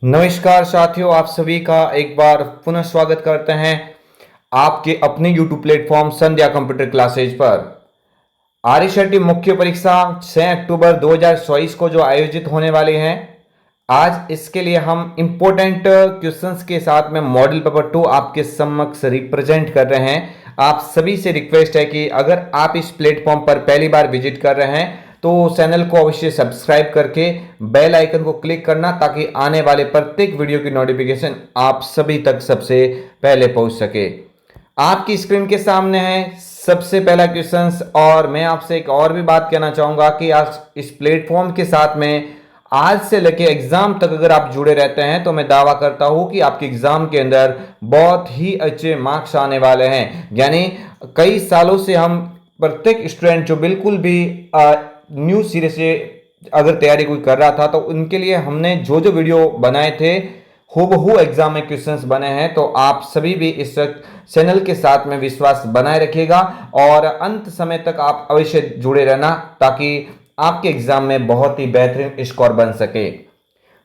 नमस्कार साथियों, आप सभी का एक बार पुनः स्वागत करते हैं आपके अपने YouTube प्लेटफॉर्म संध्या कंप्यूटर क्लासेज पर। आरएसआरटी मुख्य परीक्षा 6 अक्टूबर 2024 को जो आयोजित होने वाली है, आज इसके लिए हम इंपॉर्टेंट क्वेश्चंस के साथ में मॉडल पेपर 2 आपके समक्ष रिप्रेजेंट कर रहे हैं। आप सभी से रिक्वेस्ट है कि अगर आप इस प्लेटफॉर्म पर पहली बार विजिट कर रहे हैं तो चैनल को अवश्य सब्सक्राइब करके बेल आइकन को क्लिक करना, ताकि आने वाले प्रत्येक वीडियो की नोटिफिकेशन आप सभी तक सबसे पहले पहुंच सके। आपकी स्क्रीन के सामने है सबसे पहला क्वेश्चन, और मैं आपसे एक और भी बात कहना चाहूंगा कि आज इस प्लेटफॉर्म के साथ में आज से लेके एग्जाम तक अगर आप जुड़े रहते हैं तो मैं दावा करता हूं कि आपके एग्जाम के अंदर बहुत ही अच्छे मार्क्स आने वाले हैं। यानी कई सालों से हम प्रत्येक स्टूडेंट जो बिल्कुल भी न्यू सिरे से अगर तैयारी कोई कर रहा था तो उनके लिए हमने जो जो वीडियो बनाए थे हूबहू एग्जाम में क्वेश्चंस बने हैं। तो आप सभी भी इस चैनल के साथ में विश्वास बनाए रखिएगा और अंत समय तक आप अवश्य जुड़े रहना, ताकि आपके एग्जाम में बहुत ही बेहतरीन स्कोर बन सके।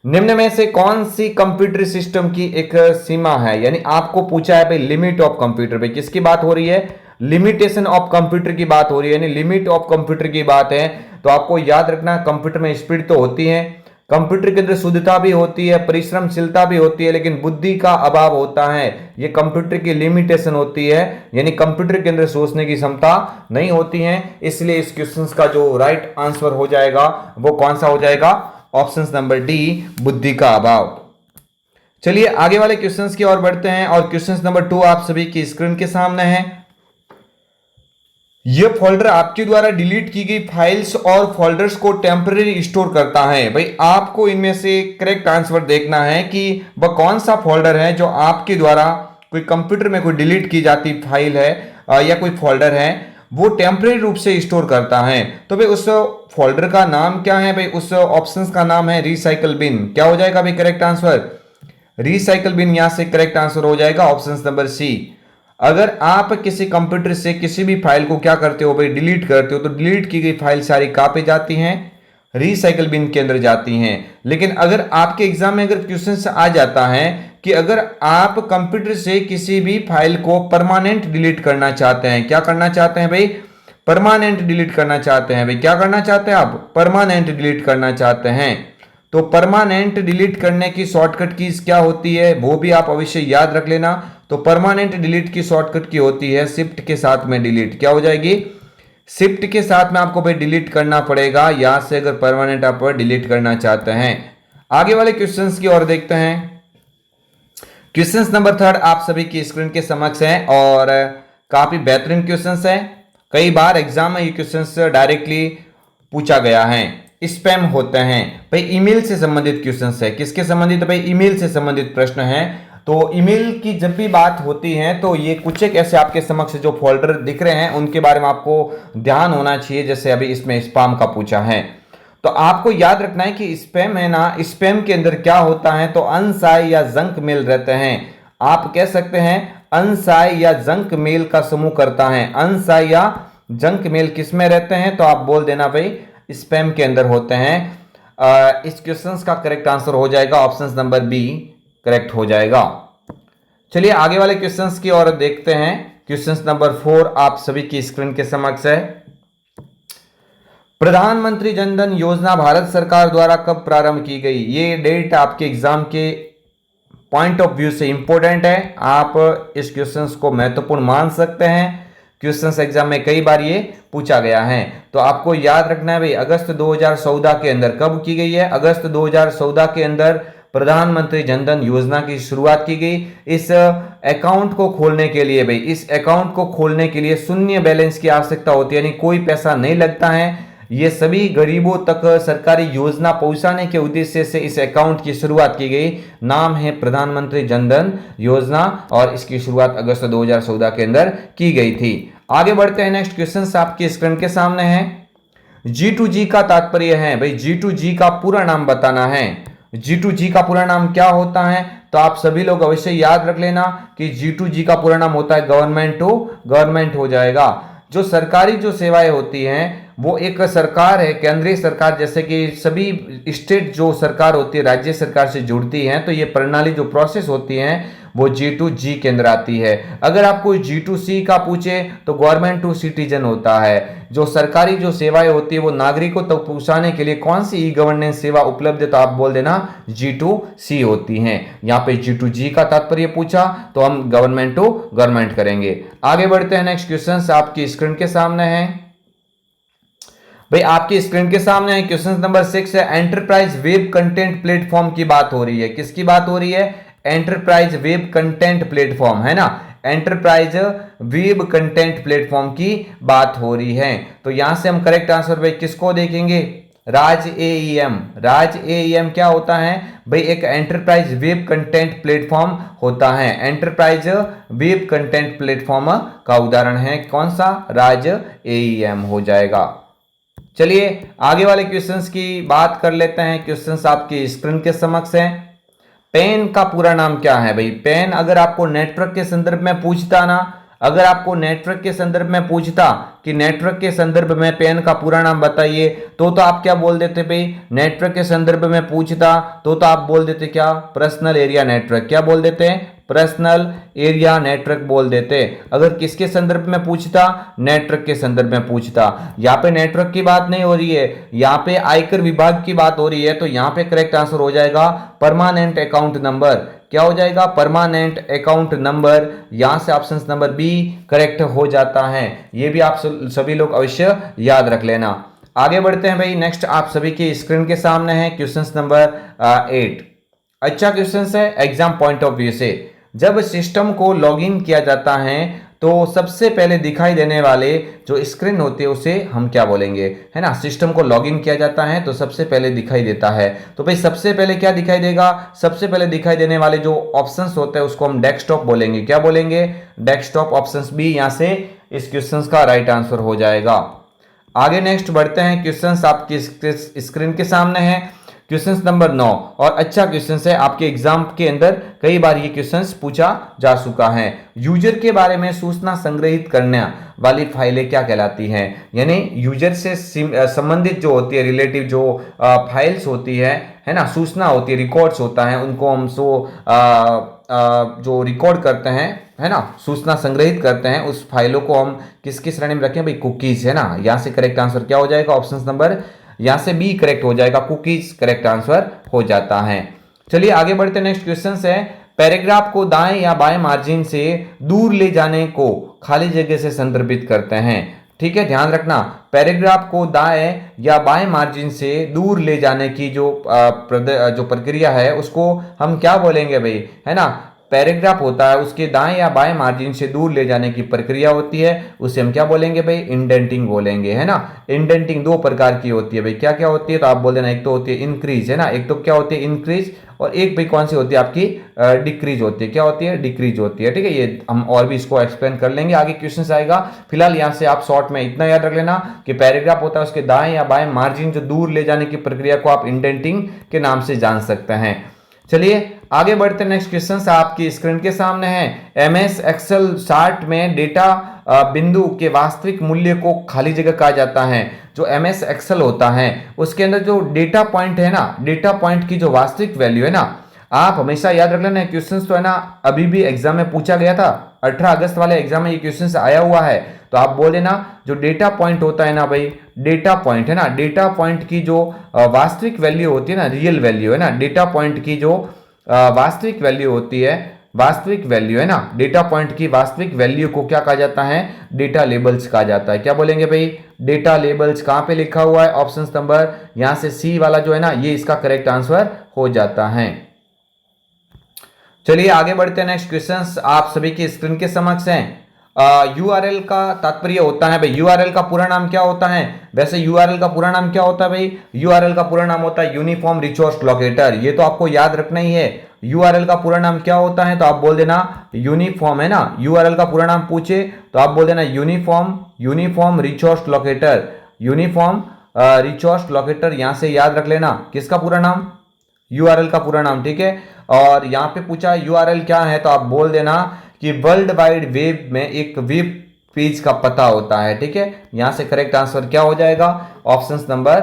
निम्न में से कौन सी कंप्यूटर सिस्टम की एक सीमा है, यानी आपको पूछा है भाई लिमिट ऑफ कंप्यूटर पे किसकी बात हो रही है, लिमिटेशन ऑफ कंप्यूटर की बात हो रही है, यानी लिमिट ऑफ कंप्यूटर की बात है। तो आपको याद रखना, कंप्यूटर में स्पीड तो होती है, कंप्यूटर के अंदर शुद्धता भी होती है, परिश्रमशीलता भी होती है, लेकिन बुद्धि का अभाव होता है। ये कंप्यूटर की लिमिटेशन होती है, यानी कंप्यूटर के अंदर सोचने की क्षमता नहीं होती है। इसलिए इस क्वेश्चन का जो राइट आंसर हो जाएगा वो कौन सा हो जाएगा, ऑप्शन नंबर डी, बुद्धि का अभाव। चलिए आगे वाले क्वेश्चंस की ओर बढ़ते हैं, और क्वेश्चन नंबर 2 आप सभी की स्क्रीन के सामने है। यह फोल्डर आपके द्वारा डिलीट की गई फाइल्स और फोल्डर्स को टेम्पररी स्टोर करता है। भाई आपको इनमें से करेक्ट आंसर देखना है कि वह कौन सा फोल्डर है जो आपके द्वारा कोई कंप्यूटर में कोई डिलीट की जाती फाइल है या कोई फोल्डर है वो टेम्पररी रूप से स्टोर करता है। तो भाई उस फोल्डर का नाम क्या है, भाई उस ऑप्शन का नाम है रिसाइकल बिन। क्या हो जाएगा भाई करेक्ट आंसर, रिसाइकल बिन यहां से करेक्ट आंसर हो जाएगा, ऑप्शन नंबर सी। अगर आप किसी कंप्यूटर से किसी भी फाइल को क्या करते हो भाई, डिलीट करते हो, तो डिलीट की गई फाइल सारी कहां पे जाती हैं, रिसाइकल बिन के अंदर जाती हैं। लेकिन अगर आपके एग्जाम में अगर क्वेश्चन आ जाता है कि अगर आप कंप्यूटर से किसी भी फाइल को परमानेंट डिलीट करना चाहते हैं, क्या करना चाहते हैं भाई, परमानेंट डिलीट करना चाहते हैं, भाई क्या करना चाहते हैं आप, परमानेंट डिलीट करना चाहते हैं। तो परमानेंट डिलीट करने की शॉर्टकट कीज क्या होती है वो भी आप अवश्य याद रख लेना। तो परमानेंट डिलीट की शॉर्टकट की होती है शिफ्ट के साथ में डिलीट। क्या हो जाएगी, शिफ्ट के साथ में आपको भाई डिलीट करना पड़ेगा यहां से, अगर परमानेंट आप डिलीट करना चाहते हैं। आगे वाले क्वेश्चंस की ओर देखते हैं। क्वेश्चन नंबर 3 आप सभी की स्क्रीन के समक्ष है और काफी बेहतरीन क्वेश्चंस है। कई बार एग्जाम में ये क्वेश्चंस डायरेक्टली पूछा गया है, स्पैम होते हैं। भाई ईमेल से संबंधित क्वेश्चंस है, किसके संबंधित, भाई ईमेल से संबंधित प्रश्न है। तो ईमेल की जब भी बात होती है तो ये कुछ एक ऐसे आपके समक्ष जो फोल्डर दिख रहे हैं उनके बारे में आपको ध्यान होना चाहिए, जैसे अभी इसमें स्पैम का पूछा है। तो आपको याद रखना है कि स्पैम है ना, स्पैम के अंदर क्या होता है, तो अनसाई या जंक मेल रहते हैं। आप कह सकते हैं अनसाई या जंक मेल का समूह करता है। अनसाई या जंक मेल किस में रहते हैं, तो आप बोल देना भाई स्पैम के अंदर होते हैं। इस क्वेश्चन का करेक्ट आंसर हो जाएगा, ऑप्शन नंबर बी करेक्ट हो जाएगा। चलिए आगे वाले क्वेश्चंस की ओर देखते हैं। क्वेश्चन नंबर 4 आप सभी की स्क्रीन के समक्ष है। प्रधानमंत्री जनधन योजना भारत सरकार द्वारा कब प्रारंभ की गई, ये डेट आपके एग्जाम के पॉइंट ऑफ व्यू से इंपॉर्टेंट है। आप इस क्वेश्चंस को महत्वपूर्ण मान सकते हैं, क्वेश्चंस एग्जाम में कई बार ये पूछा गया है। तो आपको याद रखना है भाई अगस्त 2014 के अंदर कब की गई है, अगस्त 2014 के अंदर प्रधानमंत्री जनधन योजना की शुरुआत की गई। इस अकाउंट को खोलने के लिए भाई, इस अकाउंट को खोलने के लिए शून्य बैलेंस की आवश्यकता होती है, यानी कोई पैसा नहीं लगता है। ये सभी गरीबों तक सरकारी योजना पहुंचाने के उद्देश्य से इस अकाउंट की शुरुआत की गई। नाम है प्रधानमंत्री जनधन योजना और इसकी शुरुआत अगस्त 2014 के अंदर की गई थी। आगे बढ़ते हैं, नेक्स्ट क्वेश्चन आपकी स्क्रीन के सामने है। G2G का तात्पर्य है, भाई G2G का पूरा नाम बताना है। G2G का पूरा नाम क्या होता है, तो आप सभी लोग अवश्य याद रख लेना कि G2G का पूरा नाम होता है गवर्नमेंट टू गवर्नमेंट हो जाएगा। जो सरकारी जो सेवाएं होती हैं वो एक सरकार है, केंद्रीय सरकार, जैसे कि सभी स्टेट जो सरकार होती है राज्य सरकार से जुड़ती है, तो ये प्रणाली जो प्रोसेस होती है वो G2G के अंदर आती है। अगर आपको G2C का पूछे तो गवर्नमेंट टू सिटीजन होता है। जो सरकारी जो सेवाएं होती है वो नागरिकों तक पहुंचाने के लिए कौन सी ई गवर्नेंस सेवा उपलब्ध है, तो आप बोल देना G2C होती हैं। यहाँ पे G2G का तात्पर्य पूछा तो हम गवर्नमेंट टू गवर्नमेंट करेंगे। आगे बढ़ते हैं, नेक्स्ट क्वेश्चन आपकी स्क्रीन के सामने है भाई, आपकी स्क्रीन के सामने है क्वेश्चन नंबर 6 है, एंटरप्राइज वेब कंटेंट प्लेटफॉर्म की बात हो रही है। किसकी बात हो रही है? एंटरप्राइज वेब कंटेंट प्लेटफॉर्म, है ना, एंटरप्राइज वेब कंटेंट प्लेटफॉर्म की बात हो रही है। तो यहां से हम करेक्ट आंसर भाई किसको देखेंगे? राज एईएम। राज एईएम क्या होता है भाई? एक एंटरप्राइज वेब कंटेंट प्लेटफॉर्म होता है। एंटरप्राइज वेब कंटेंट प्लेटफॉर्म का उदाहरण है कौन सा? राज एईएम हो जाएगा। चलिए आगे वाले क्वेश्चंस की बात कर लेते हैं। क्वेश्चंस आपकी स्क्रीन के समक्ष हैं। पेन का पूरा नाम क्या है भाई? पेन अगर आपको नेटवर्क के संदर्भ में पूछता ना, अगर आपको नेटवर्क के संदर्भ में पूछता कि नेटवर्क के संदर्भ में पेन का पूरा नाम बताइए, तो आप क्या बोल देते भाई? नेटवर्क के संदर्भ में पूछता तो आप बोल देते क्या? Personal area network. क्या बोल देते हैं? पर्सनल एरिया नेटवर्क बोल देते। अगर किसके संदर्भ में पूछता? नेटवर्क के संदर्भ में पूछता। यहाँ पे नेटवर्क की बात नहीं हो रही है, यहाँ पे आयकर विभाग की बात हो रही है, तो यहाँ पे करेक्ट आंसर हो जाएगा परमानेंट अकाउंट नंबर। क्या हो जाएगा? Permanent account number. यहां से ऑप्शन नंबर बी करेक्ट हो जाता है। ये भी आप सभी लोग अवश्य याद रख लेना। आगे बढ़ते हैं भाई, नेक्स्ट आप सभी की स्क्रीन के सामने है क्वेश्चन नंबर 8। अच्छा क्वेश्चन है एग्जाम पॉइंट ऑफ व्यू से। जब सिस्टम को लॉगिन किया जाता है तो सबसे पहले दिखाई देने वाले जो स्क्रीन होती है उसे हम क्या बोलेंगे, है ना? सिस्टम को लॉगिन किया जाता है तो सबसे पहले दिखाई देता है, तो भाई सबसे पहले क्या दिखाई देगा? सबसे पहले दिखाई देने वाले जो ऑप्शंस होते हैं उसको हम डेस्कटॉप बोलेंगे। क्या बोलेंगे? डेस्कटॉप। ऑप्शंस बी यहां से इस क्वेश्चन का राइट आंसर हो जाएगा। आगे नेक्स्ट बढ़ते हैं, क्वेश्चन आपकी स्क्रीन के सामने है क्वेश्चन नंबर 9, और अच्छा क्वेश्चन है, आपके एग्जाम के अंदर कई बार ये क्वेश्चन पूछा जा चुका है। यूजर के बारे में सूचना संग्रहित करने वाली फाइलें क्या कहलाती हैं? यानी यूजर से संबंधित जो होती है, रिलेटिव जो फाइल्स होती है ना, सूचना होती है, रिकॉर्ड्स होता है, उनको हम जो रिकॉर्ड करते हैं, है ना, सूचना संग्रहित करते हैं, उस फाइलों को हम किसकी श्रेणी में रखें भाई? कुकीज, है ना। यहां से करेक्ट आंसर क्या हो जाएगा? ऑप्शन नंबर यहां से बी करेक्ट हो जाएगा, कुकीज करेक्ट आंसर हो जाता है। चलिए आगे बढ़ते, नेक्स्ट क्वेश्चन है, पैराग्राफ को दाएं या बाएं मार्जिन से दूर ले जाने को खाली जगह से संदर्भित करते हैं। ठीक है, ध्यान रखना, पैराग्राफ को दाएं या बाएं मार्जिन से दूर ले जाने की जो प्रक्रिया है उसको हम क्या बोलेंगे भाई? है ना, पैराग्राफ होता है उसके दाएं या बाएं मार्जिन से दूर ले जाने की प्रक्रिया होती है, उसे हम क्या बोलेंगे भाई? इंडेंटिंग बोलेंगे, है ना। इंडेंटिंग दो प्रकार की होती है भाई, क्या क्या होती है? तो आप बोल देना, एक तो होती है इंक्रीज, है ना, एक तो क्या होती है? इंक्रीज, और एक भाई कौन सी होती है आपकी? डिक्रीज होती है। क्या होती है? डिक्रीज होती है। ठीक है, ये हम और भी इसको एक्सप्लेन कर लेंगे, आगे क्वेश्चन आएगा। फिलहाल यहाँ से आप शॉर्ट में इतना याद रख लेना कि पैराग्राफ होता है उसके दाएं या बाएं मार्जिन जो दूर ले जाने की प्रक्रिया को आप इंडेंटिंग के नाम से जान सकते हैं। चलिए आगे बढ़ते, नेक्स्ट क्वेश्चन आपकी स्क्रीन के सामने है, एमएस एक्सेल चार्ट में डेटा बिंदु के वास्तविक मूल्य को खाली जगह कहा जाता है। जो एमएस एक्सेल होता है उसके अंदर जो डेटा पॉइंट है ना, डेटा पॉइंट की जो वास्तविक वैल्यू है ना, आप हमेशा याद रख लेना, क्वेश्चन तो है ना अभी भी एग्जाम में पूछा गया था, 18 अगस्त वाले एग्जाम में ये क्वेश्चन आया हुआ है, तो आप बोले ना जो डेटा पॉइंट होता है ना भाई, डेटा पॉइंट है ना, डेटा पॉइंट की जो वास्तविक वैल्यू होती है ना, रियल वैल्यू है ना, डेटा पॉइंट की जो वास्तविक वैल्यू होती है, वास्तविक वैल्यू है ना, डेटा पॉइंट की वास्तविक वैल्यू को क्या कहा जाता है? डेटा लेबल्स कहा जाता है। क्या बोलेंगे भाई? Data labels. कहां पे लिखा हुआ है? ऑप्शन नंबर यहां से सी वाला जो है ना, ये इसका करेक्ट आंसर हो जाता है। चलिए आगे बढ़ते हैं, नेक्स्ट क्वेश्चन आप सभी की स्क्रीन के समक्ष हैं। यूआरएल का तात्पर्य होता है भाई, यूआरएल का पूरा नाम क्या होता है? वैसे यूआरएल का पूरा नाम क्या होता है भाई? यूआरएल का पूरा नाम होता है यूनिफॉर्म रिसोर्स लोकेटर। ये तो आपको याद रखना ही है, यूआरएल का पूरा नाम क्या होता है? तो आप बोल देना यूनिफॉर्म, है ना। यूआरएल का पूरा नाम पूछे तो आप बोल देना uniform resource locator, uniform resource locator. यहां से याद रख लेना किसका पूरा नाम? यूआरएल का पूरा नाम। ठीक है, और यहां पे पूछा यूआरएल क्या है, तो आप बोल देना कि वर्ल्ड वाइड वेब में एक वेब पेज का पता होता है। ठीक है, यहां से करेक्ट आंसर क्या हो जाएगा, ऑप्शन नंबर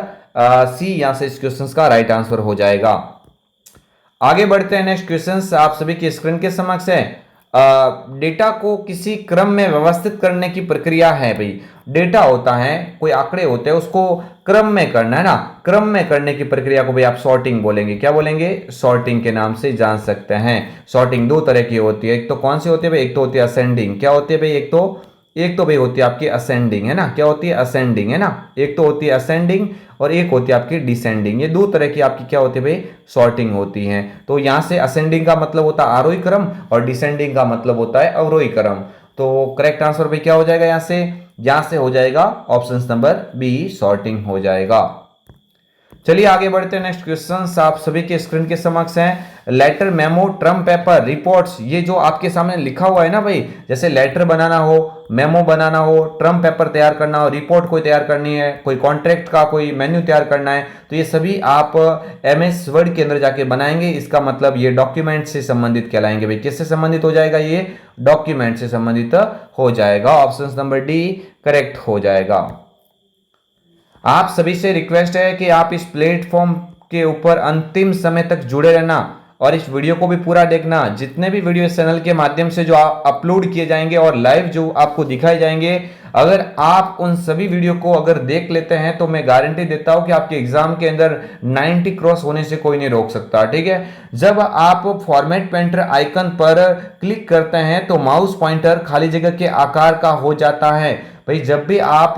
सी यहां से इस क्वेश्चन का राइट आंसर हो जाएगा। आगे बढ़ते हैं, नेक्स्ट क्वेश्चन आप सभी की स्क्रीन के समक्ष है। डेटा को किसी क्रम में व्यवस्थित करने की प्रक्रिया है। भाई डेटा होता है, कोई आंकड़े होते हैं, उसको क्रम में करना है ना, क्रम में करने की प्रक्रिया को भाई आप सॉर्टिंग बोलेंगे। क्या बोलेंगे, सॉर्टिंग के नाम से जान सकते हैं। सॉर्टिंग दो तरह की होती है, एक तो कौन सी होती है भाई, एक तो होती है असेंडिंग। क्या होती है भाई, एक तो भाई होती है आपकी असेंडिंग, है ना। क्या होती है, असेंडिंग, है ना। एक तो होती है असेंडिंग और एक होती है आपकी डिसेंडिंग। ये दो तरह की आपकी क्या होती है भाई, सॉर्टिंग होती है। तो यहां से असेंडिंग का मतलब होता है आरोही क्रम और डिसेंडिंग का मतलब होता है अवरोही क्रम। तो करेक्ट आंसर भाई क्या हो जाएगा, यहां से हो जाएगा ऑप्शन नंबर बी, सॉर्टिंग हो जाएगा। चलिए आगे बढ़ते हैं, नेक्स्ट क्वेश्चन आप सभी के स्क्रीन के समक्ष हैं। Letter, memo, term paper, reports, ये जो आपके सामने लिखा हुआ है ना भाई, जैसे लेटर बनाना हो, मेमो बनाना हो, ट्रम पेपर तैयार करना हो, रिपोर्ट कोई तैयार करनी है, कोई कॉन्ट्रैक्ट का कोई मेन्यू तैयार करना है, तो ये सभी आप MS वर्ड के अंदर जाके बनाएंगे। इसका मतलब ये डॉक्यूमेंट से संबंधित कहलाएंगे। भाई किससे संबंधित हो जाएगा, ये डॉक्यूमेंट से संबंधित हो जाएगा। ऑप्शन नंबर डी करेक्ट हो जाएगा। आप सभी से रिक्वेस्ट है कि आप इस प्लेटफॉर्म के ऊपर अंतिम समय तक जुड़े रहना और इस वीडियो को भी पूरा देखना। जितने भी वीडियो इस चैनल के माध्यम से जो अपलोड किए जाएंगे और लाइव जो आपको दिखाए जाएंगे, अगर आप उन सभी वीडियो को अगर देख लेते हैं तो मैं गारंटी देता हूं कि आपके एग्जाम के अंदर 90 क्रॉस होने से कोई नहीं रोक सकता। ठीक है, जब आप फॉर्मेट पेंटर आइकन पर क्लिक करते हैं तो माउस पॉइंटर खाली जगह के आकार का हो जाता है। भाई जब भी आप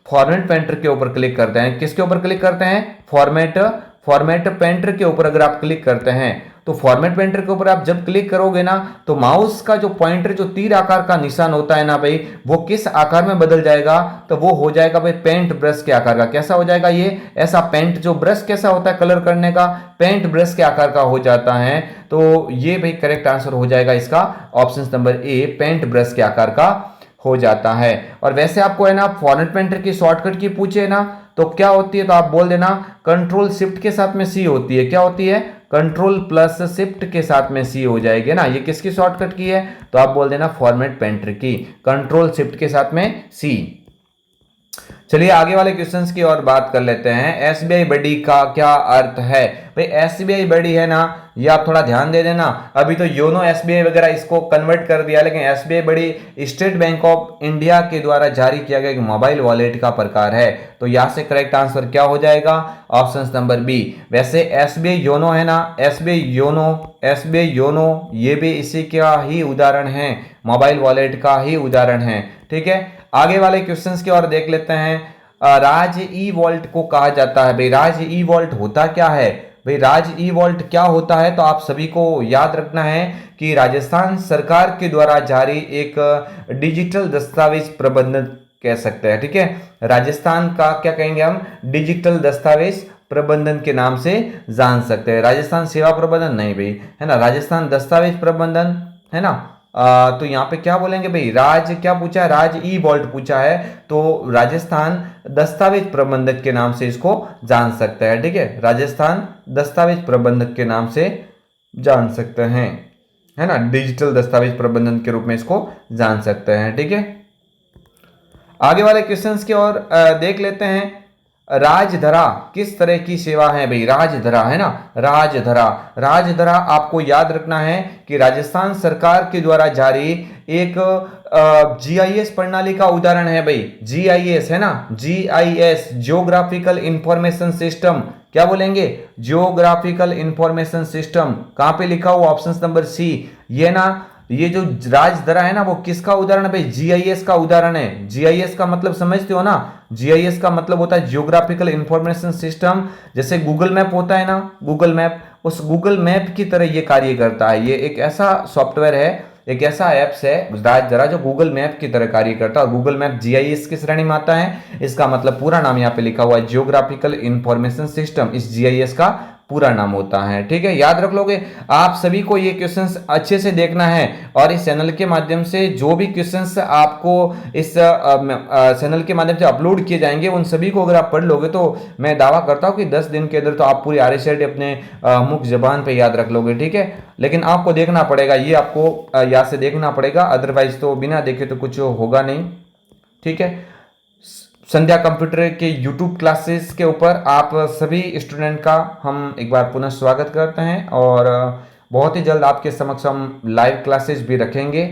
फॉर्मेट पेंटर के ऊपर क्लिक करते हैं, किसके ऊपर क्लिक करते हैं, फॉर्मेट पेंटर के ऊपर अगर आप क्लिक करते हैं तो फॉर्मेट पेंटर के ऊपर आप जब क्लिक करोगे ना तो माउस का जो पॉइंटर, जो तीर आकार का निशान होता है ना भाई, वो किस आकार में बदल जाएगा, तो वो हो जाएगा भाई पेंट ब्रश के आकार का। कैसा हो जाएगा ये, ऐसा पेंट जो ब्रश कैसा होता है कलर करने का, पेंट ब्रश के आकार का हो जाता है। तो ये भाई करेक्ट आंसर हो जाएगा इसका, option number A, paint brush के आकार का हो जाता है। और वैसे आपको है ना फॉर्मेट पेंटर की शॉर्टकट की पूछे ना तो क्या होती है, तो आप बोल देना कंट्रोल शिफ्ट के साथ में सी होती है। क्या होती है, कंट्रोल प्लस शिफ्ट के साथ में सी हो जाएगी ना। ये किसकी शॉर्टकट की है, तो आप बोल देना फॉर्मेट पेंटर की, कंट्रोल शिफ्ट के साथ में सी। चलिए आगे वाले क्वेश्चंस की और बात कर लेते हैं। SBI बडी का क्या अर्थ है। भाई SBI बडी है ना, ये आप थोड़ा ध्यान दे देना। अभी तो योनो SBI वगैरह इसको कन्वर्ट कर दिया, लेकिन SBI बडी स्टेट बैंक ऑफ इंडिया के द्वारा जारी किया गया एक मोबाइल वॉलेट का प्रकार है। तो यहां से करेक्ट आंसर क्या हो जाएगा, ऑप्शन नंबर बी। वैसे SBI योनो है ना, SBI योनो ये भी इसी का ही उदाहरण है, मोबाइल वॉलेट का ही उदाहरण है। ठीक है, आगे वाले क्वेश्चंस की ओर देख लेते हैं। राज ई वॉल्ट को कहा जाता है। भाई राज ई वॉल्ट होता क्या है, भाई राज ई वॉल्ट क्या होता है, तो आप सभी को याद रखना है कि राजस्थान सरकार के द्वारा जारी एक डिजिटल दस्तावेज प्रबंधन कह सकते हैं। ठीक है, राजस्थान का क्या कहेंगे हम, डिजिटल दस्तावेज प्रबंधन के नाम से जान सकते हैं। राजस्थान सेवा प्रबंधन नहीं भाई, है ना, राजस्थान दस्तावेज प्रबंधन, है ना। तो यहाँ पे क्या बोलेंगे भाई, राज क्या पूछा है, राज ई वॉल्ट पूछा है, तो राजस्थान दस्तावेज प्रबंधक के नाम से इसको जान सकते हैं। ठीक है, राजस्थान दस्तावेज प्रबंधक के नाम से जान सकते हैं, है ना, डिजिटल दस्तावेज प्रबंधन के रूप में इसको जान सकते हैं। ठीक है, आगे वाले क्वेश्चंस की ओर देख लेते हैं। राजधरा किस तरह की सेवा है। भाई राजधरा है ना, राजधरा आपको याद रखना है कि राजस्थान सरकार के द्वारा जारी एक GIS प्रणाली का उदाहरण है। भाई GIS है ना, GIS जियोग्राफिकल इंफॉर्मेशन सिस्टम, क्या बोलेंगे, जियोग्राफिकल इंफॉर्मेशन सिस्टम। कहां पे लिखा हुआ, ऑप्शन नंबर सी। ये ना, ये जो राजधरा है ना वो किसका उदाहरण है भाई, GIS का उदाहरण है। GIS का मतलब समझते हो ना, GIS का मतलब होता है जियोग्राफिकल इंफॉर्मेशन सिस्टम। जैसे गूगल मैप होता है ना, गूगल मैप, उस गूगल मैप की तरह ये कार्य करता है। ये एक ऐसा सॉफ्टवेयर है, एक ऐसा एप्स है राजधरा जो गूगल मैप की तरह कार्य करता है। और गूगल मैप GIS की श्रेणी में आता है। इसका मतलब पूरा नाम यहाँ पे लिखा हुआ है, जियोग्राफिकल इंफॉर्मेशन सिस्टम, इस GIS का पूरा नाम होता है। ठीक है, याद रख लोगे। आप सभी को ये क्वेश्चंस अच्छे से देखना है और इस चैनल के माध्यम से जो भी क्वेश्चंस आपको इस चैनल के माध्यम से अपलोड किए जाएंगे उन सभी को अगर आप पढ़ लोगे तो मैं दावा करता हूं कि 10 दिन के अंदर तो आप पूरी RSET अपने मुख्य जबान पे याद रख लोगे। ठीक है, लेकिन आपको देखना पड़ेगा, ये आपको यहाँ से देखना पड़ेगा, अदरवाइज तो बिना देखे तो कुछ होगा नहीं। ठीक है। संध्या कंप्यूटर के यूट्यूब क्लासेस के ऊपर आप सभी स्टूडेंट का हम एक बार पुनः स्वागत करते हैं और बहुत ही जल्द आपके समक्ष हम लाइव क्लासेस भी रखेंगे।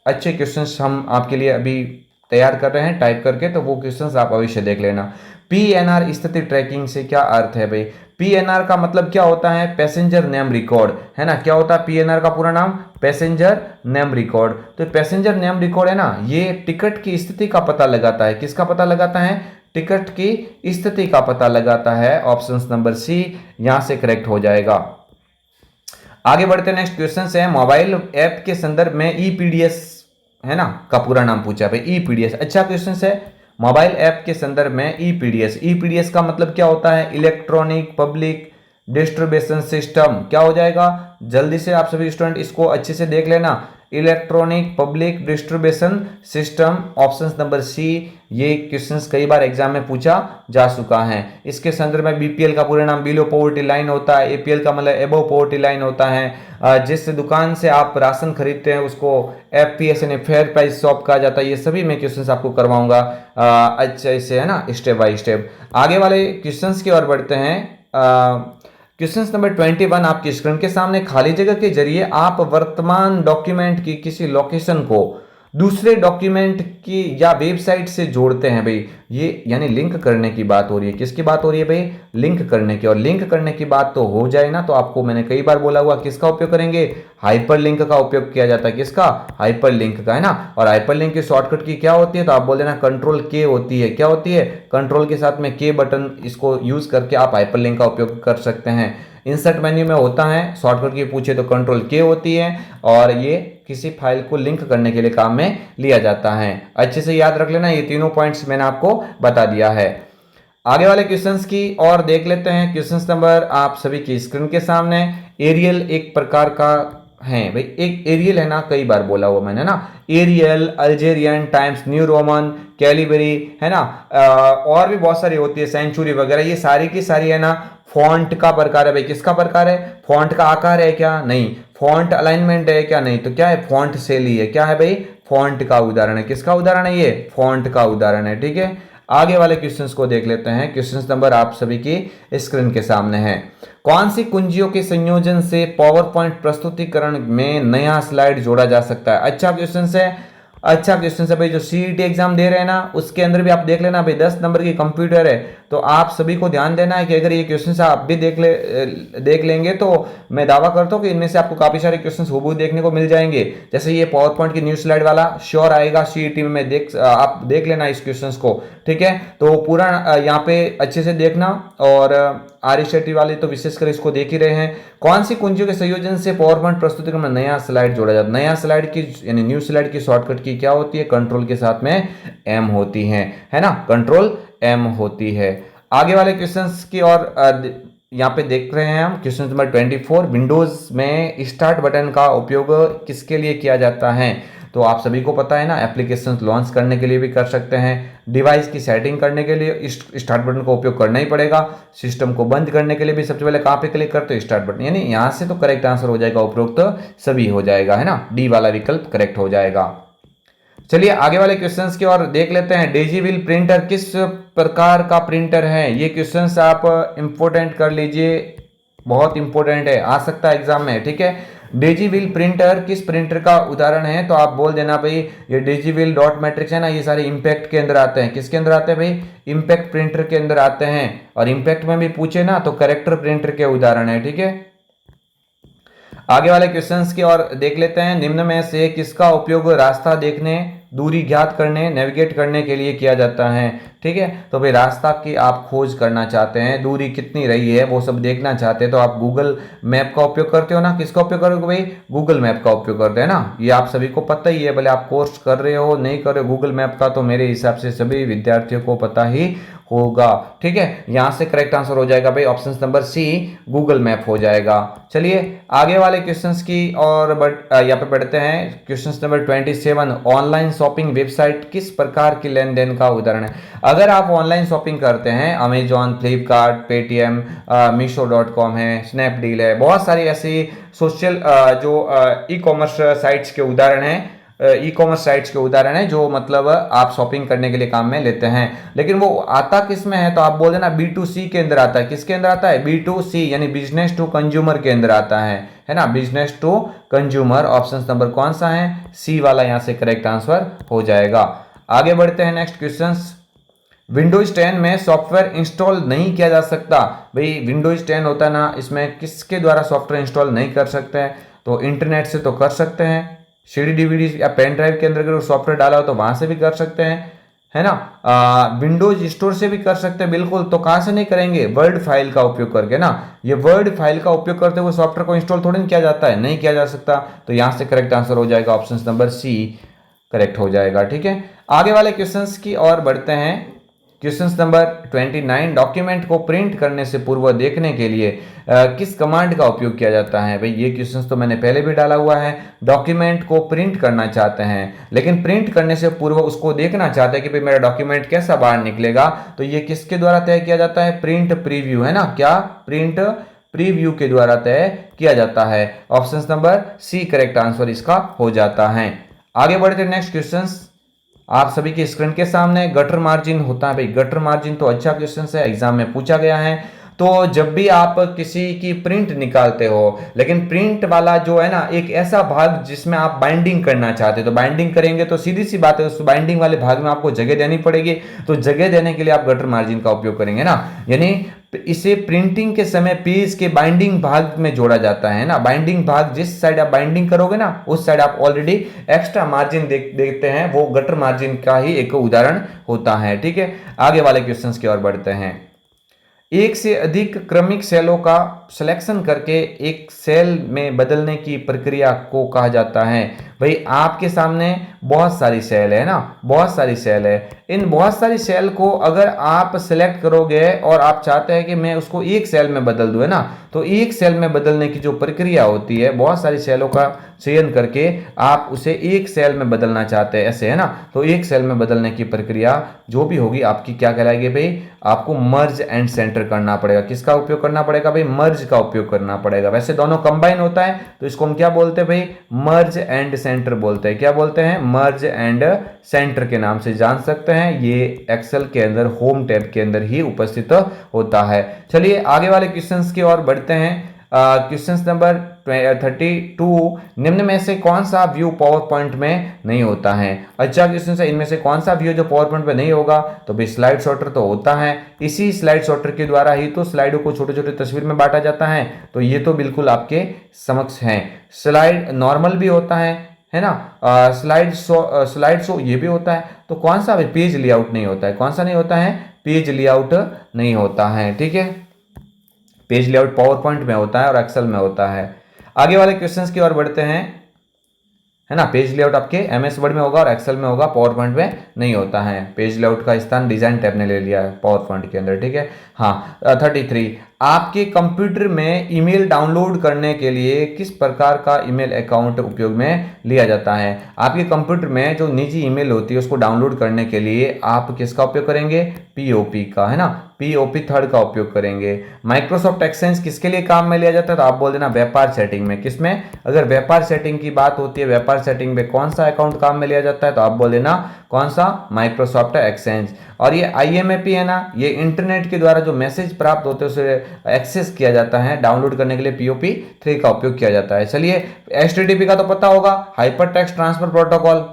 अच्छे क्वेश्चंस हम आपके लिए अभी तैयार कर रहे हैं टाइप करके, तो वो क्वेश्चंस आप अवश्य देख लेना। पीएनआर स्थिति ट्रैकिंग से क्या अर्थ है भाई? पीएनआर का मतलब क्या होता है? पैसेंजर नेम रिकॉर्ड, है ना। क्या होता है पीएनआर का पूरा नाम? Passenger name record. तो पैसेंजर नेम रिकॉर्ड है ना, ये टिकट की स्थिति का पता लगाता है। किसका पता लगाता है? टिकट की स्थिति का पता लगाता है। ऑप्शन नंबर सी यहां से करेक्ट हो जाएगा। आगे बढ़ते हैं, नेक्स्ट क्वेश्चन है मोबाइल ऐप के संदर्भ में ईपीडीएस, है ना, का पूरा नाम पूछा भाई। ईपीडीएस अच्छा क्वेश्चन है। मोबाइल ऐप के संदर्भ में ईपीडीएस, ईपीडीएस का मतलब क्या होता है? Electronic public distribution system. क्या हो जाएगा? जल्दी से आप सभी स्टूडेंट इसको अच्छे से देख लेना। Electronic public distribution system, option number C. ये क्वेश्चंस कई बार एग्जाम में पूछा जा चुका है। इसके संदर्भ में बीपीएल का पूरा नाम बिलो पॉवर्टी लाइन होता है। एपीएल का मतलब एबव पॉवर्टी लाइन होता है। जिस दुकान से आप राशन खरीदते हैं उसको एफपीएस यानी फेयर प्राइस शॉप कहा जाता है। ये सभी मैं क्वेश्चंस आपको करवाऊंगा अच्छा इसे, है ना, स्टेप बाय स्टेप। आगे वाले क्वेश्चंस की ओर बढ़ते हैं। क्वेश्चन नंबर 21 आपकी स्क्रीन के सामने। खाली जगह के जरिए आप वर्तमान डॉक्यूमेंट की किसी लोकेशन को दूसरे डॉक्यूमेंट की या वेबसाइट से जोड़ते हैं भाई। ये यानी लिंक करने की बात हो रही है। किसकी बात हो रही है भाई? लिंक करने की। और लिंक करने की बात तो हो जाए ना, तो आपको मैंने कई बार बोला हुआ किसका उपयोग करेंगे? हाइपर लिंक का उपयोग किया जाता है। किसका? हाइपर लिंक का, है ना। और हाइपर लिंक की शॉर्टकट की क्या होती है? तो आप बोल देना कंट्रोल के होती है। क्या होती है? कंट्रोल के साथ में के बटन, इसको यूज करके आप हाइपर लिंक का उपयोग कर सकते हैं। इंसर्ट मेन्यू में होता है, शॉर्टकट की पूछे तो कंट्रोल के होती है, और ये किसी फाइल को लिंक करने के लिए काम में लिया जाता है। अच्छे से याद रख लेना, ये तीनों पॉइंट्स मैंने आपको बता दिया है। आगे वाले क्वेश्चंस की और देख लेते हैं। क्वेश्चंस नंबर आप सभी की स्क्रीन के सामने। एरियल एक प्रकार का है भाई। एक एरियल है ना, कई बार बोला हुआ मैंने ना। Arial, Algerian, Times New Roman, Calibri, है ना, और भी बहुत सारी होती है, सेंचुरी वगैरह। ये सारी की सारी है ना फॉन्ट का प्रकार है भाई। किसका प्रकार है? फॉन्ट का आकार है क्या? नहीं। फॉन्ट अलाइनमेंट है क्या? नहीं। तो क्या है? फॉन्ट शैली है। क्या है भाई? फॉन्ट का उदाहरण है। किसका उदाहरण है? ये फॉन्ट का उदाहरण है। ठीक है, आगे वाले क्वेश्चंस को देख लेते हैं। क्वेश्चंस नंबर आप सभी की स्क्रीन के सामने है। कौन सी कुंजियों के संयोजन से पावर पॉइंट प्रस्तुतिकरण में नया स्लाइड जोड़ा जा सकता है? अच्छा क्वेश्चन है। अच्छा क्वेश्चन है भाई। जो सीईटी एग्जाम दे रहे हैं ना, उसके अंदर भी आप देख लेना भाई, 10 नंबर की कंप्यूटर है। तो आप सभी को ध्यान देना है कि अगर ये क्वेश्चन आप भी देख लेंगे तो मैं दावा करता हूं कि इनमें से आपको काफी सारे क्वेश्चंस हूबहू देखने को मिल जाएंगे। जैसे ये पावर पॉइंट की न्यू स्लाइड वाला श्योर आएगा सीईटी में। आप देख लेना इस क्वेश्चन को। ठीक है, तो पूरा यहाँ पे अच्छे से देखना। और आर शेट्टी वाले तो विशेषकर इसको देख ही रहे हैं। कौन सी कुंजियों के संयोजन से पावर पॉइंट प्रस्तुतिकरण में नया स्लाइड जोड़ा जाता है? नया स्लाइड की यानी न्यू स्लाइड की शॉर्टकट की क्या होती है? कंट्रोल के साथ में एम होती है ना, कंट्रोल एम होती है। आगे वाले क्वेश्चंस की और यहाँ पे देख रहे हैं हम। क्वेश्चन नंबर 24, विंडोज में स्टार्ट बटन का उपयोग किसके लिए किया जाता है? तो आप सभी को पता है ना, एप्लीकेशन लॉन्च करने के लिए भी कर सकते हैं। डिवाइस की सेटिंग करने के लिए स्टार्ट बटन का उपयोग करना ही पड़ेगा। सिस्टम को बंद करने के लिए भी सबसे पहले कहाँ पे क्लिक करते हो? Start button. यानी यहाँ से तो करेक्ट आंसर हो जाएगा, उपरोक्त तो सभी हो जाएगा, है ना। डी वाला विकल्प करेक्ट हो जाएगा। चलिए आगे वाले क्वेश्चंस की ओर देख लेते हैं। डिजिविल प्रिंटर किस प्रकार का प्रिंटर है? ये क्वेश्चंस आप इंपोर्टेंट कर लीजिए, बहुत इंपोर्टेंट है, आ सकता है एग्जाम में। ठीक है, डिजिविल प्रिंटर किस प्रिंटर का उदाहरण है? तो आप बोल देना भाई ये डिजिविल डॉट मैट्रिक्स है ना, ये सारे इंपैक्ट के अंदर आते हैं। किसके अंदर आते हैं भाई? इंपैक्ट प्रिंटर के अंदर आते हैं। और इंपैक्ट में भी पूछे ना तो करेक्टर प्रिंटर के उदाहरण है। ठीक है, आगे वाले क्वेश्चंस की ओर देख लेते हैं। निम्न में से किसका उपयोग रास्ता देखने, दूरी ज्ञात करने, नेविगेट करने के लिए किया जाता है? ठीक है, तो भाई रास्ता की आप खोज करना चाहते हैं, दूरी कितनी रही है वो सब देखना चाहते हैं, तो आप गूगल मैप का उपयोग करते हो ना। किसका उपयोग करोगे भाई? गूगल मैप का उपयोग करते हैं ना। ये आप सभी को पता ही है, भले आप कोर्स कर रहे हो नहीं कर रहे हो, गूगल मैप का तो मेरे हिसाब से सभी विद्यार्थियों को पता ही होगा। ठीक है, यहां से करेक्ट आंसर हो जाएगा भाई option number C, Google map हो जाएगा। चलिए आगे वाले क्वेश्चंस की और यहाँ पे बढ़ते हैं। Question number 27, online shopping website किस प्रकार की लेन देन का उदाहरण है? अगर आप ऑनलाइन शॉपिंग करते हैं, अमेजॉन, फ्लिपकार्ट, पेटीएम, मीशो.com है, स्नैपडील है, बहुत सारी ऐसी सोशल जो ई कॉमर्स साइट्स के उदाहरण हैं। ई कॉमर्स साइट्स के उदाहरण है जो मतलब आप शॉपिंग करने के लिए काम में लेते हैं। लेकिन वो आता किस में है, तो आप बोल देना B2C के अंदर आता है। किसके अंदर आता है? B2C यानी बिजनेस टू कंज्यूमर के अंदर आता है ना, business to consumer. Option number कौन सा है? सी वाला यहाँ से करेक्ट आंसर हो जाएगा। आगे बढ़ते हैं नेक्स्ट क्वेश्चन। विंडोज 10 में सॉफ्टवेयर इंस्टॉल नहीं किया जा सकता। भाई विंडोज 10 होता है ना, इसमें किसके द्वारा सॉफ्टवेयर इंस्टॉल नहीं कर सकते हैं? तो इंटरनेट से तो कर सकते हैं, सीडी डीवीडी या पेन ड्राइव के अंदर अगर सॉफ्टवेयर डाला हो तो वहां से भी कर सकते हैं, है ना। विंडोज स्टोर से भी कर सकते हैं बिल्कुल। तो कहां से नहीं करेंगे? वर्ड फाइल का उपयोग करके ना। ये वर्ड फाइल का उपयोग करते हुए सॉफ्टवेयर को इंस्टॉल थोड़ी नहीं किया जाता है, नहीं किया जा सकता। तो यहां से करेक्ट आंसर हो जाएगा ऑप्शन नंबर सी करेक्ट हो जाएगा। ठीक है, आगे वाले क्वेश्चंस की ओर बढ़ते हैं। क्वेश्चन नंबर 29, डॉक्यूमेंट को प्रिंट करने से पूर्व देखने के लिए किस कमांड का उपयोग किया जाता है? भाई ये क्वेश्चन तो मैंने पहले भी डाला हुआ है। डॉक्यूमेंट को प्रिंट करना चाहते हैं लेकिन प्रिंट करने से पूर्व उसको देखना चाहते हैं कि भाई मेरा डॉक्यूमेंट कैसा बाहर निकलेगा, तो ये किसके द्वारा तय किया जाता है? प्रिंट प्रीव्यू, है ना। क्या? प्रिंट प्रीव्यू के द्वारा तय किया जाता है। Option number C correct answer इसका हो जाता है। आगे बढ़ते हैं नेक्स्ट क्वेश्चन। आप सभी के स्क्रीन के सामने गटर मार्जिन होता है। भाई गटर मार्जिन तो अच्छा क्वेश्चन है, एग्जाम में पूछा गया है। तो जब भी आप किसी की प्रिंट निकालते हो, लेकिन प्रिंट वाला जो है ना एक ऐसा भाग जिसमें आप बाइंडिंग करना चाहते हो, तो बाइंडिंग करेंगे तो सीधी सी बात है उस बाइंडिंग वाले भाग में आपको जगह देनी पड़ेगी। तो जगह देने के लिए आप गटर मार्जिन का उपयोग करेंगे ना, यानी इसे प्रिंटिंग के समय पेज के बाइंडिंग भाग में जोड़ा जाता है ना। बाइंडिंग भाग जिस साइड आप बाइंडिंग करोगे ना उस साइड आप ऑलरेडी एक्स्ट्रा मार्जिन देखते हैं, वो गटर मार्जिन का ही एक उदाहरण होता है। ठीक है, आगे वाले क्वेश्चंस की ओर बढ़ते हैं। एक से अधिक क्रमिक सेलों का सिलेक्शन करके एक सेल में बदलने की प्रक्रिया को कहा जाता है। भाई आपके सामने बहुत सारी सेल है ना, बहुत सारी सेल है। इन बहुत सारी सेल को अगर आप सिलेक्ट करोगे और आप चाहते हैं कि मैं उसको एक सेल में बदल दूं, है ना, तो एक सेल में बदलने की जो प्रक्रिया होती है, बहुत सारी सेलों का चयन करके आप उसे एक सेल में बदलना चाहते हैं, ऐसे है ना। तो एक सेल में बदलने की प्रक्रिया जो भी होगी आपकी क्या कहलाएगी? भाई आपको मर्ज एंड सेंटर करना पड़ेगा। किसका उपयोग करना पड़ेगा? भाई मर्ज का उपयोग करना पड़ेगा। वैसे दोनों कंबाइन होता है तो इसको हम क्या बोलते हैं? भाई मर्ज एंड सेंटर बोलते हैं। क्या बोलते हैं? मर्ज एंड सेंटर के नाम से जान सकते हैं। ये एक्सेल के अंदर होम टैब के अंदर ही उपस्थित होता है। चलिए आगे वाले क्वेश्चंस की ओर बढ़ते हैं। क्वेश्चन नंबर 32, निम्न में से कौन सा व्यू पावर पॉइंट में नहीं होता है? अच्छा क्वेश्चन है, इनमें से कौन सा व्यू जो पावर पॉइंट में नहीं होगा? तो भाई स्लाइड सॉर्टर तो होता है। इसी स्लाइड सॉर्टर के द्वारा ही तो स्लाइडों को छोटे छोटे तस्वीर में बांटा जाता है। तो ये तो बिल्कुल आपके समक्ष है। स्लाइड नॉर्मल भी होता है ना। स्लाइड शो ये भी होता है। तो कौन सा? पेज लेआउट नहीं होता है। कौन सा नहीं होता है? पेज लेआउट नहीं होता है। ठीक है, पेज लेआउट पावर पॉइंट में होता है और एक्सेल में होता है। आगे वाले क्वेश्चंस की ओर बढ़ते हैं, है ना। पेज लेआउट आपके एमएस वर्ड में होगा और एक्सेल में होगा, पावर पॉइंट में नहीं होता है। पेज लेआउट का स्थान डिजाइन टैब ने ले लिया है पावर पॉइंट के अंदर। ठीक है, हाँ। 33, आपके कंप्यूटर में ईमेल डाउनलोड करने के लिए किस प्रकार का ईमेल अकाउंट उपयोग में लिया जाता है? आपके कंप्यूटर में जो निजी ईमेल होती है उसको डाउनलोड करने के लिए आप किसका उपयोग करेंगे? पीओपी का, है ना। पीओपी थर्ड का उपयोग करेंगे। माइक्रोसॉफ्ट एक्सेंज किसके लिए काम में लिया जाता है? तो आप बोल देना व्यापार सेटिंग में। किसमें? अगर व्यापार सेटिंग की बात होती है, व्यापार सेटिंग में कौन सा अकाउंट काम में लिया जाता है? तो आप बोल देना कौन सा? Microsoft exchange. और ये आईएमएपी है ना, ये इंटरनेट के द्वारा जो मैसेज प्राप्त होते हैं उसे एक्सेस किया जाता है, डाउनलोड करने के लिए पीओपी 3 का उपयोग किया जाता है। चलिए एचटीटीपी का तो पता होगा, हाइपर टेक्स्ट ट्रांसफर प्रोटोकॉल।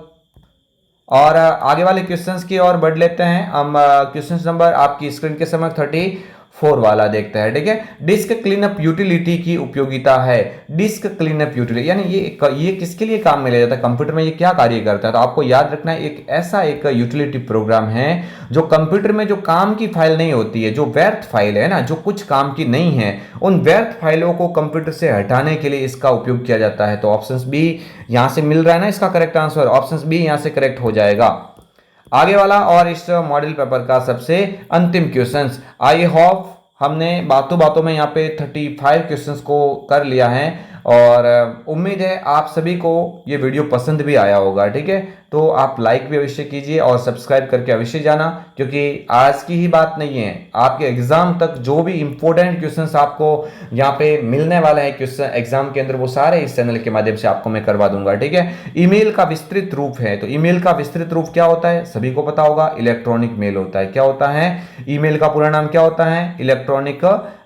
और आगे वाले क्वेश्चंस की ओर बढ़ लेते हैं हम। क्वेश्चन नंबर आपकी स्क्रीन के समक्ष 34 वाला देखते हैं। ठीक है, डिस्क क्लीनअप यूटिलिटी की उपयोगिता है। डिस्क क्लीनअप यूटिलिटी यानी ये किसके लिए काम में लिया जाता है? कंप्यूटर में ये क्या कार्य करता है? तो आपको याद रखना है, एक ऐसा एक यूटिलिटी प्रोग्राम है जो कंप्यूटर में जो काम की फाइल नहीं होती है, जो व्यर्थ फाइल है ना, जो कुछ काम की नहीं है, उन व्यर्थ फाइलों को कंप्यूटर से हटाने के लिए इसका उपयोग किया जाता है। तो ऑप्शन बी यहां से मिल रहा है ना इसका करेक्ट आंसर। ऑप्शन बी यहां से करेक्ट हो जाएगा। आगे वाला और इस मॉडल पेपर का सबसे अंतिम क्वेश्चंस। आई होप हमने बातों बातों में यहाँ पे 35 क्वेश्चंस को कर लिया है। और उम्मीद है आप सभी को ये वीडियो पसंद भी आया होगा। ठीक है, तो आप लाइक भी अवश्य कीजिए और सब्सक्राइब करके अवश्य जाना, क्योंकि आज की ही बात नहीं है, आपके एग्जाम तक जो भी इंपॉर्टेंट क्वेश्चंस आपको यहाँ पे मिलने वाले हैं क्वेश्चन एग्जाम के अंदर, वो सारे इस चैनल के माध्यम से आपको मैं करवा दूंगा। ठीक है, ईमेल का विस्तृत रूप है, तो ईमेल का विस्तृत रूप क्या होता है सभी को पता होगा, इलेक्ट्रॉनिक मेल होता है। क्या होता है, ईमेल का पूरा नाम क्या होता है, इलेक्ट्रॉनिक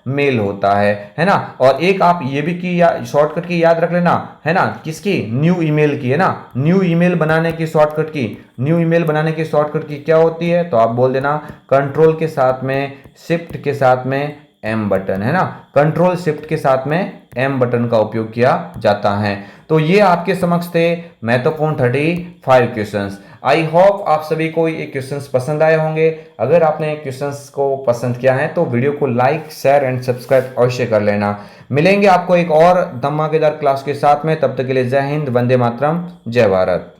मेल होता है ना। और एक आप ये भी की या शॉर्टकट की याद रख लेना, है ना, किसकी, न्यू ईमेल की, है ना। न्यू ईमेल बनाने की शॉर्टकट की, न्यू ईमेल बनाने की शॉर्टकट की क्या होती है, तो आप बोल देना कंट्रोल के साथ में शिफ्ट के साथ में एम बटन, है ना, कंट्रोल शिफ्ट के साथ में एम बटन का उपयोग किया जाता है। तो ये आपके समक्ष थे महत्वपूर्ण 35 क्वेश्चंस। आई होप आप सभी को ये क्वेश्चंस पसंद आए होंगे। अगर आपने क्वेश्चंस को पसंद किया है तो वीडियो को लाइक शेयर एंड सब्सक्राइब अवश्य कर लेना। मिलेंगे आपको एक और धमाकेदार क्लास के साथ में, तब तक के लिए जय हिंद, वंदे मातरम, जय भारत।